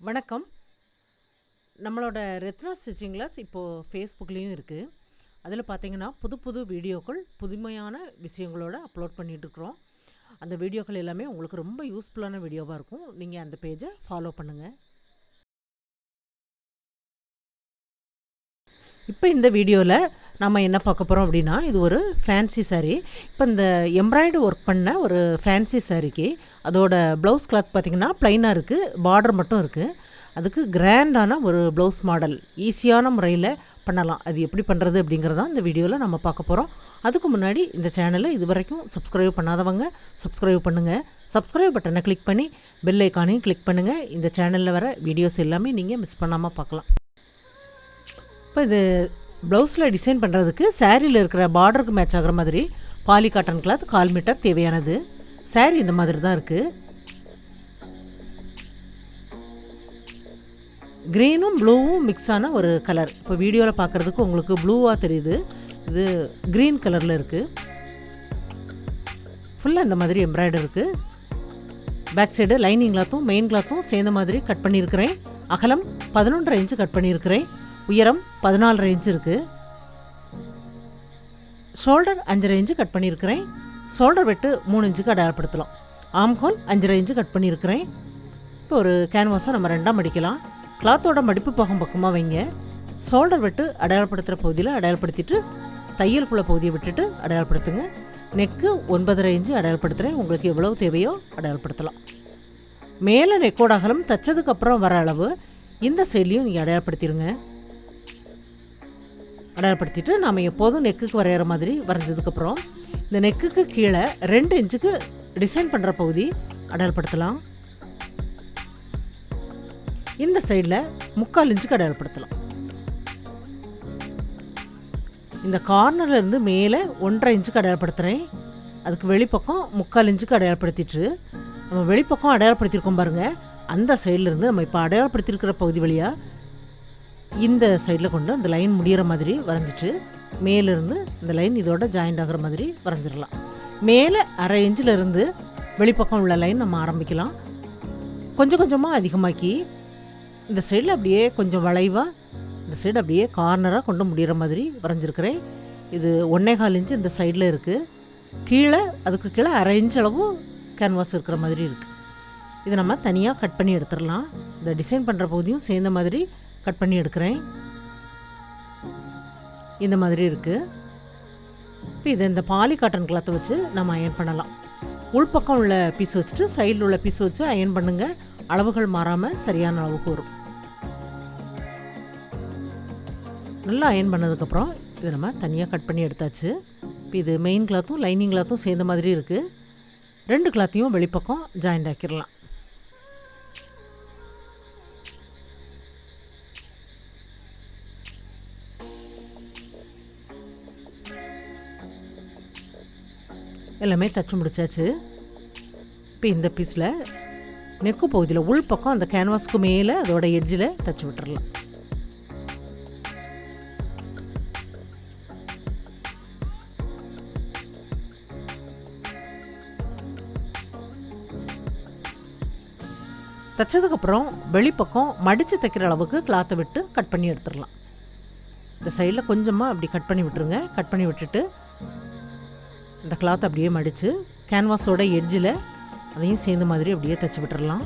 வணக்கம். நம்மளோட Ratna stitching class இப்போது ஃபேஸ்புக்லேயும் இருக்குது. அதில் பார்த்தீங்கன்னா புது புது வீடியோக்கள் புதுமையான விஷயங்களோட அப்லோட் பண்ணிகிட்ருக்குறோம். அந்த வீடியோக்கள் எல்லாமே உங்களுக்கு ரொம்ப யூஸ்ஃபுல்லான வீடியோவாக இருக்கும். நீங்கள் அந்த பேஜை ஃபாலோ பண்ணுங்கள். இப்போ இந்த வீடியோவில் நம்ம என்ன பார்க்க போகிறோம் அப்படின்னா, இது ஒரு ஃபேன்சி saree. இப்போ இந்த எம்ப்ராய்டு ஒர்க் பண்ண ஒரு ஃபேன்சி சாரீக்கு அதோட ப்ளவுஸ் கிளாத் பார்த்திங்கன்னா ப்ளைனாக இருக்குது, பார்டர் மட்டும் இருக்குது. அதுக்கு கிராண்டான ஒரு ப்ளவுஸ் மாடல் ஈஸியான முறையில் பண்ணலாம். அது எப்படி பண்ணுறது அப்படிங்கிறதான் இந்த வீடியோவில் நம்ம பார்க்க போகிறோம். அதுக்கு முன்னாடி இந்த சேனலை இது வரைக்கும் சப்ஸ்கிரைப் பண்ணாதவங்க சப்ஸ்கிரைப் பண்ணுங்கள். சப்ஸ்கிரைப் பட்டனை கிளிக் பண்ணி பெல் ஐக்கானையும் கிளிக் பண்ணுங்கள். இந்த சேனலில் வர வீடியோஸ் எல்லாமே நீங்கள் மிஸ் பண்ணாமல் பார்க்கலாம். இப்போ இது ப்ளவுஸில் டிசைன் பண்ணுறதுக்கு சாரியில் இருக்கிற பார்டருக்கு மேட்ச் ஆகிற மாதிரி பாலி காட்டன் கிளாத் 1/4 மீட்டர் தேவையானது. சாரீ இந்த மாதிரி தான் இருக்குது. க்ரீனும் ப்ளூவும் மிக்ஸான ஒரு கலர். இப்போ வீடியோவில் பார்க்குறதுக்கு உங்களுக்கு ப்ளூவாக தெரியுது, இது க்ரீன் கலரில் இருக்குது. ஃபுல்லாக இந்த மாதிரி எம்ப்ராய்டரி இருக்குது. பேக் சைடு லைனிங் கிளாத்தும் மெயின் கிளாத்தும் சேர்ந்த மாதிரி கட் பண்ணியிருக்கிறேன். அகலம் 11.5 இன்ச்சு கட் பண்ணியிருக்கிறேன். உயரம் 14.5 இன்ச்சு இருக்குது. ஷோல்டர் 5.5 இன்ச்சு கட் பண்ணியிருக்கிறேன். ஷோல்டர் வெட்டு 3 இன்ச்சுக்கு அடையாளப்படுத்தலாம். ஆம்ஹோல் 5.5 இன்ச்சு கட் பண்ணியிருக்கிறேன். இப்போ ஒரு கேன்வாஸை நம்ம 2ஆக மடிக்கலாம். கிளாத்தோட மடிப்பு பக்கம் பக்கமாக வைங்க. ஷோல்டர் வெட்டு அடையாளப்படுத்துகிற பகுதியில் அடையாளப்படுத்திட்டு தையலுக்குள்ள பகுதியை விட்டுட்டு அடையாளப்படுத்துங்க. Neck 9.5 inch அடையாளப்படுத்துகிறேன். உங்களுக்கு எவ்வளவு தேவையோ அடையாளப்படுத்தலாம். மேலே நெக்கோட அகலம் தைச்சதுக்கப்புறம் வர அளவு இந்த சைட்லேயும் நீங்கள் அடையாளப்படுத்திடுங்க. அடையாளப்படுத்திட்டு நாம் எப்போதும் நெக்குக்கு வரைகிற மாதிரி வரைஞ்சதுக்கப்புறம் இந்த நெக்குக்கு கீழே 2 இன்ச்சுக்கு டிசைன் பண்ணுற பகுதி அடையாளப்படுத்தலாம். இந்த சைடில் 3/4 இன்ச்சுக்கு அடையாளப்படுத்தலாம். இந்த கார்னர்லேருந்து மேலே 1.5 இன்ச்சுக்கு அடையாளப்படுத்துகிறேன். அதுக்கு வெளிப்பக்கம் 3/4 இன்ச்சுக்கு அடையாளப்படுத்திட்டு நம்ம வெளிப்பக்கம் அடையாளப்படுத்தியிருக்கோம் பாருங்கள், அந்த சைட்லேருந்து நம்ம இப்போ அடையாளப்படுத்தியிருக்கிற பகுதி வழியாக இந்த சைடில் கொண்டு அந்த லைன் முடிகிற மாதிரி வரைஞ்சிட்டு மேலேருந்து இந்த லைன் இதோட ஜாயிண்ட் ஆகிற மாதிரி வரைஞ்சிடலாம். மேலே 1/2 இன்ச்சிலேருந்து வெளிப்பக்கம் உள்ள லைன் நம்ம ஆரம்பிக்கலாம். கொஞ்சம் கொஞ்சமாக அதிகமாக்கி இந்த சைடில் அப்படியே கொஞ்சம் வளைவாக இந்த சைடு அப்படியே கார்னராக கொண்டு முடிகிற மாதிரி வரைஞ்சிருக்கிறேன். இது 1.25 இன்ச்சு இந்த சைடில் இருக்குது. கீழே அதுக்கு கீழே 1/2 இன்ச் அளவு கேன்வாஸ் இருக்கிற மாதிரி இருக்குது. இதை நம்ம தனியாக கட் பண்ணி எடுத்துடலாம். இந்த டிசைன் பண்ணுற பகுதியும் சேர்ந்த மாதிரி கட் பண்ணி எடுக்கிறேன். இந்த மாதிரி இருக்குது. இப்போ இதை இந்த பாலி காட்டன் கிளாத்தை வச்சு நம்ம அயன் பண்ணலாம். உள்பக்கம் உள்ள பீஸ் வச்சுட்டு சைடில் உள்ள பீஸ் வச்சு அயன் பண்ணுங்கள். அளவுகள் மாறாமல் சரியான அளவுக்கு வரும். நல்லா அயன் பண்ணதுக்கப்புறம் இதை நம்ம தனியாக கட் பண்ணி எடுத்தாச்சு. இப்போ இது மெயின் கிளாத்தும் லைனிங் கிளாத்தும் சேர்ந்த மாதிரி இருக்குது. 2 கிளாத்தையும் வெளிப்பக்கம் ஜாயிண்ட் ஆக்கிடலாம். எல்லாமே தச்சு முடிச்சாச்சு. இப்போ இந்த பீஸில் நெக்கு பகுதியில் உள் பக்கம் அந்த கேன்வாஸ்க்கு மேலே அதோட எட்ஜில் தச்சு விட்டுறலாம். தைச்சதுக்கப்புறம் வெளிப்பக்கம் மடித்து தைக்கிற அளவுக்கு கிளாத்தை விட்டு கட் பண்ணி எடுத்துடலாம். இந்த சைடில் கொஞ்சமாக அப்படி கட் பண்ணி விட்டுருங்க. கட் பண்ணி விட்டுட்டு இந்த கிளாத் அப்படியே மடித்து கேன்வாஸோட எட்ஜில் அதையும் சேர்ந்த மாதிரி அப்படியே தைச்சி விட்டுறலாம்.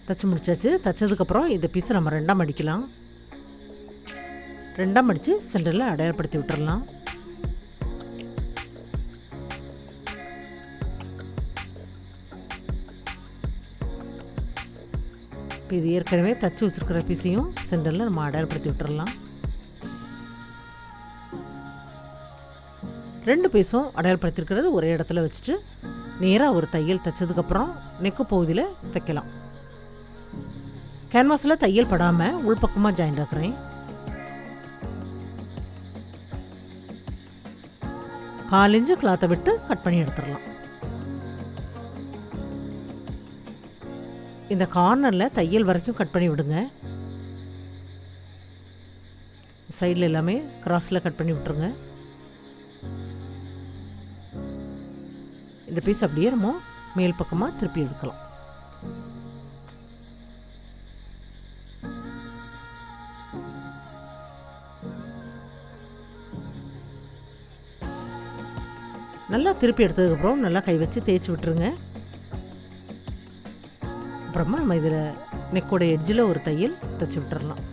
தைச்சி முடிச்சாச்சு. தைச்சதுக்கப்புறம் இந்த பீஸை நம்ம 2ஆக மடிக்கலாம். 2ஆக மடித்து சென்டரில் அடையாளப்படுத்தி விட்டுறலாம். இது ஏற்கனவே தச்சு வச்சுருக்கிற பீஸையும் சென்டரில் நம்ம அடையாளப்படுத்தி விட்டுறலாம். 2 பீஸும் அடையாளப்படுத்திருக்கிறது ஒரே இடத்துல வச்சுட்டு நேராக ஒரு தையல் தைச்சதுக்கப்புறம் நெக்கு பகுதியில் தைக்கலாம். கேன்வாஸில் தையல் படாமல் உள்பக்கமாக ஜாயிண்ட் ஆக்குறேன். 1/4 இன்ச்சு கிளாத்தை விட்டு கட் பண்ணி எடுத்துடலாம். இந்த கார்னரில் தையல் வரைக்கும் கட் பண்ணி விடுங்க. சைடில் எல்லாமே கிராஸில் கட் பண்ணி விட்டுருங்க. இந்த பீஸ் அப்படியே நம்ம மேல் பக்கமாக திருப்பி எடுக்கலாம். நல்லா திருப்பி எடுத்ததுக்கப்புறம் நல்லா கை வச்சு தேய்ச்சி விட்டுருங்க. அப்புறமா நம்ம இதில் நெக்கோட எட்ஜில் ஒரு தையல் தைச்சி விட்டுறலாம்.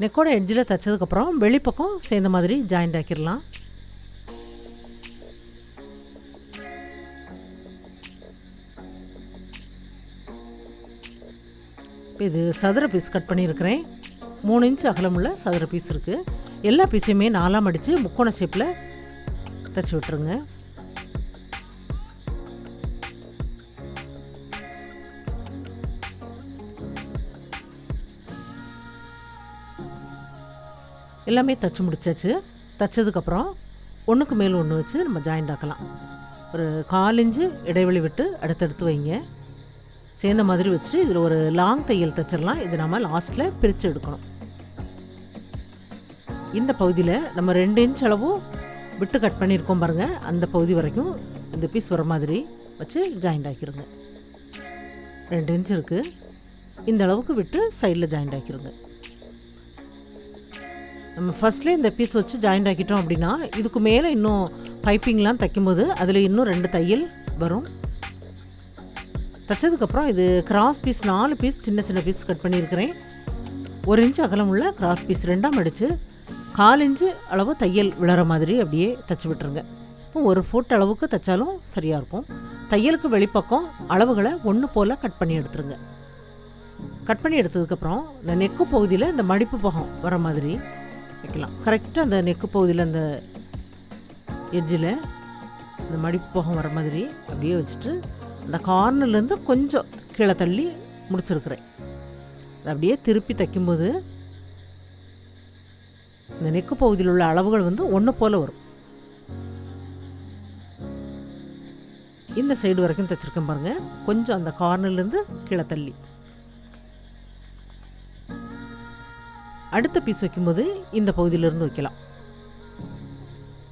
நெக்கோட எட்ஜில் தைச்சதுக்கப்புறம் வெளிப்பக்கம் சேர்ந்த மாதிரி ஜாயிண்ட் ஆக்கிடலாம். இது சதுர பீஸ் கட் பண்ணியிருக்கிறேன். 3 இன்ச் அகலமுள்ள சதுர பீஸ் இருக்குது. எல்லா பீஸையுமே 4ஆக மடித்து முக்கோண ஷேப்பில் தைச்சி விட்டுருங்க. எல்லாமே தைச்சி முடிச்சாச்சு. தைச்சதுக்கப்புறம் ஒன்றுக்கு மேல் ஒன்று வச்சு நம்ம ஜாயிண்ட் ஆக்கலாம். ஒரு 1/4 இன்ச்சு இடைவெளி விட்டு அடுத்தடுத்து வைங்க. சேர்ந்த மாதிரி வச்சுட்டு இதில் ஒரு லாங் தையல் தைச்சிடலாம். இது நம்ம லாஸ்ட்டில் பிரித்து எடுக்கணும். இந்த பகுதியில் நம்ம 2 இன்ச் அளவு விட்டு கட் பண்ணியிருக்கோம் பாருங்கள். அந்த பகுதி வரைக்கும் இந்த பீஸ் வர மாதிரி வச்சு ஜாயிண்ட் ஆக்கிடுங்க. 2 இன்ச் இருக்குது. இந்த அளவுக்கு விட்டு சைடில் ஜாயிண்ட் ஆக்கிடுங்க. நம்ம ஃபஸ்ட்லேயே இந்த பீஸ் வச்சு ஜாயிண்ட் ஆக்கிட்டோம் அப்படின்னா இதுக்கு மேலே இன்னும் பைப்பிங்லாம் தைக்கும்போது அதில் இன்னும் 2 தையல் வரும். தைச்சதுக்கப்புறம் இது கிராஸ் பீஸ் 4 பீஸ் சின்ன சின்ன பீஸ் கட் பண்ணியிருக்கிறேன். 1 இன்ச் அகலம் உள்ள கிராஸ் பீஸ் 2ஆக அடித்து 1/4 இன்ச்சு அளவு தையல் விழற மாதிரி அப்படியே தைச்சி விட்டுருங்க. இப்போ 1 ஃபுட் அளவுக்கு தைச்சாலும் சரியாக இருக்கும். தையலுக்கு வெளிப்பக்கம் அளவுகளை ஒன்று போல் கட் பண்ணி எடுத்துருங்க. கட் பண்ணி எடுத்ததுக்கப்புறம் இந்த நெக்கு பகுதியில் இந்த மடிப்பு பகம் வர மாதிரி வைக்கலாம். கரெக்டாக அந்த நெக்கு பகுதியில் அந்த எட்ஜில் இந்த மடிப்பு பகம் வர மாதிரி அப்படியே வச்சுட்டு அந்த கார்னர்லேருந்து கொஞ்சம் கீழே தள்ளி முடிச்சிருக்கிறேன். அதை அப்படியே திருப்பி தைக்கும்போது இந்த நெக்கு பகுதியில் உள்ள அளவுகள் ஒன்று போல் வரும். இந்த சைடு வரைக்கும் தைச்சிருக்கேன் பாருங்கள். கொஞ்சம் அந்த கார்னர்லேருந்து கீழே தள்ளி அடுத்த பீஸ் வைக்கும்போது இந்த பகுதியிலேருந்து வைக்கலாம்.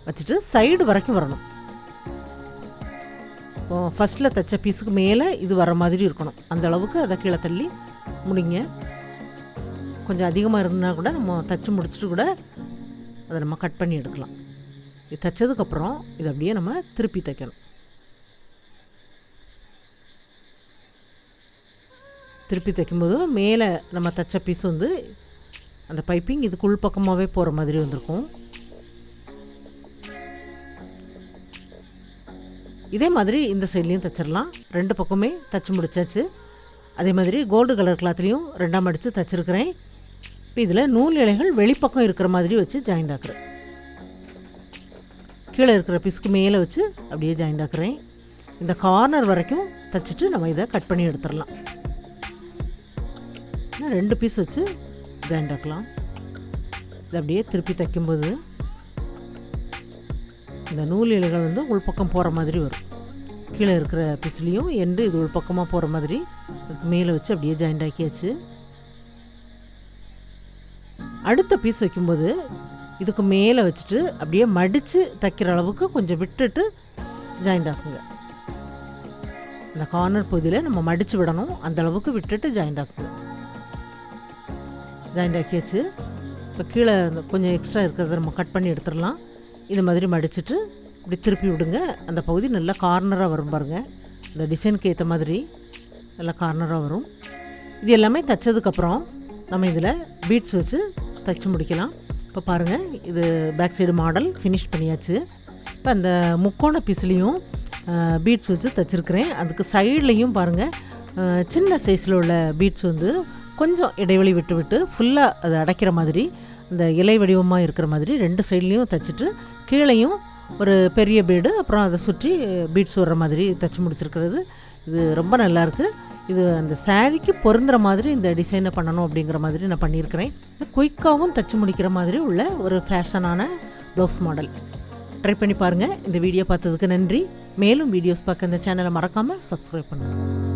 வச்சுட்டு சைடு வரைக்கும் வரணும். ஃபஸ்ட்டில் தைச்ச பீஸுக்கு மேலே இது வர மாதிரி இருக்கணும். அந்த அளவுக்கு அதை கீழே தள்ளி முடிங்க. கொஞ்சம் அதிகமாக இருந்தால் கூட நம்ம தைச்சி முடிச்சுட்டு கூட அதை நம்ம கட் பண்ணி எடுக்கலாம். இது தைச்சதுக்கப்புறம் இதை அப்படியே நம்ம திருப்பி தைக்கணும். திருப்பி தைக்கும்போது மேலே நம்ம தைச்ச பீஸ் அந்த பைப்பிங் இதுக்கு உள் பக்கமாகவே போகிற மாதிரி வந்திருக்கும். இதே மாதிரி இந்த சைட்லேயும் தைச்சிடலாம். 2 பக்கமே தைச்சி முடிச்சாச்சு. அதே மாதிரி கோல்டு கலர் கிளாத்லேயும் 2ஆக மடித்து தைச்சிருக்கிறேன். இப்போ இதில் நூல் இலைகள் வெளிப்பக்கம் இருக்கிற மாதிரி வச்சு ஜாயிண்ட் ஆக்குறேன். கீழே இருக்கிற பீஸ்க்கு மேலே வச்சு அப்படியே ஜாயிண்ட் ஆக்குறேன். இந்த கார்னர் வரைக்கும் தைச்சிட்டு நம்ம இதை கட் பண்ணி எடுத்துடலாம். 2 பீஸ் வச்சு ஜாயிண்ட் ஆக்கலாம். இதை அப்படியே திருப்பி தைக்கும்போது இந்த நூல் இலைகள் உள்பக்கம் போகிற மாதிரி வரும். கீழே இருக்கிற பீஸ்லேயும் எண்டு இது உள்பக்கமாக போகிற மாதிரி அதுக்கு மேலே வச்சு அப்படியே ஜாயிண்ட் ஆக்கியாச்சு. அடுத்த பீஸ் வைக்கும்போது இதுக்கு மேலே வச்சுட்டு அப்படியே மடித்து தைக்கிற அளவுக்கு கொஞ்சம் விட்டுட்டு ஜாயிண்ட் ஆக்குங்க. இந்த கார்னர் பகுதியில் நம்ம மடித்து விடணும். அந்த அளவுக்கு விட்டுட்டு ஜாயிண்ட் ஆக்குங்க. ஜாயிண்ட் ஆக்கியாச்சு. இப்போ கீழே கொஞ்சம் எக்ஸ்ட்ரா இருக்கிறத நம்ம கட் பண்ணி எடுத்துடலாம். இது மாதிரி மடிச்சுட்டு இப்படி திருப்பி விடுங்க. அந்த பகுதி நல்லா கார்னராக வரும் பாருங்கள். இந்த டிசைனுக்கு ஏற்ற மாதிரி நல்லா கார்னராக வரும். இது எல்லாமே தைச்சதுக்கப்புறம் நம்ம இதில் பீட்ஸ் வச்சு தைச்சி முடிக்கலாம். இப்போ பாருங்கள், இது பேக் சைடு மாடல் ஃபினிஷ் பண்ணியாச்சு. இப்போ அந்த முக்கோண பீஸ்லேயும் பீட்ஸ் வச்சு தைச்சிருக்கிறேன். அதுக்கு சைட்லேயும் பாருங்கள் சின்ன சைஸில் உள்ள பீட்ஸ் கொஞ்சம் இடைவெளி விட்டு விட்டு ஃபுல்லாக அது அடைக்கிற மாதிரி இந்த இலை வடிவமாக இருக்கிற மாதிரி 2 சைட்லேயும் தைச்சிட்டு கீழேயும் ஒரு பெரிய பீடு அப்புறம் அதை சுற்றி பீட்ஸ் வர்ற மாதிரி தைச்சி முடிச்சிருக்கிறது. இது ரொம்ப நல்லாயிருக்கு. இது அந்த சாரீக்கு பொருந்துகிற மாதிரி இந்த டிசைனை பண்ணணும் அப்படிங்கிற மாதிரி நான் பண்ணியிருக்கிறேன். இது குயிக்காகவும் தைச்சி முடிக்கிற மாதிரி உள்ள ஒரு ஃபேஷனான ப்ளவுஸ் மாடல். ட்ரை பண்ணி பாருங்கள். இந்த வீடியோ பார்த்ததுக்கு நன்றி. மேலும் வீடியோஸ் பார்க்க இந்த சேனலை மறக்காமல் சப்ஸ்கிரைப் பண்ணுங்கள்.